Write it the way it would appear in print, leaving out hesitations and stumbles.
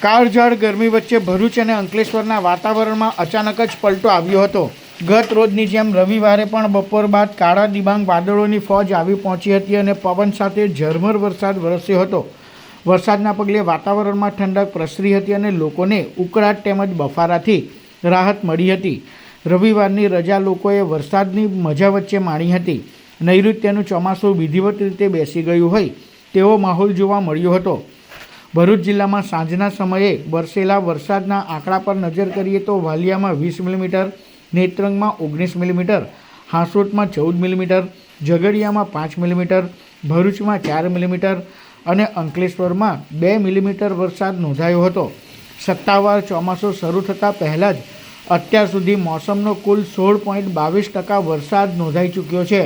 કાળઝાળ ગરમી વચ્ચે ભરૂચ અને અંકલેશ્વરના વાતાવરણમાં અચાનક જ પલટો આવ્યો હતો। ગત રોજની જેમ રવિવારે પણ બપોર બાદ કાળા ડિબાંગ વાદળોની ફોજ આવી પહોંચી હતી અને પવન સાથે ઝરમર વરસાદ વરસ્યો હતો। વરસાદના પગલે વાતાવરણમાં ઠંડક પ્રસરી હતી અને લોકોને ઉકળાટ તેમજ બફારાથી રાહત મળી હતી। રવિવારની રજા લોકોએ વરસાદની મજા વચ્ચે માણી હતી। નૈઋત્યનું ચોમાસું વિધિવત રીતે બેસી ગયું હોય તેવો માહોલ જોવા મળ્યો હતો। ભરૂચ જિલ્લામાં સાંજના સમયે વરસેલા વરસાદના આંકડા પર નજર કરીએ તો વાલિયામાં 20 મિલીમીટર, નેત્રંગમાં 19 મિલીમીટર, હાંસોટમાં 14 મિલીમીટર, ઝઘડિયામાં 5 મિલીમીટર, ભરૂચમાં 4 મિલીમીટર અને અંકલેશ્વરમાં 2 મિલીમીટર વરસાદ નોંધાયો હતો। સત્તાવાર ચોમાસું શરૂ થતાં પહેલાં જ અત્યાર સુધી મોસમનો કુલ 16.22% વરસાદ નોંધાઈ ચૂક્યો છે।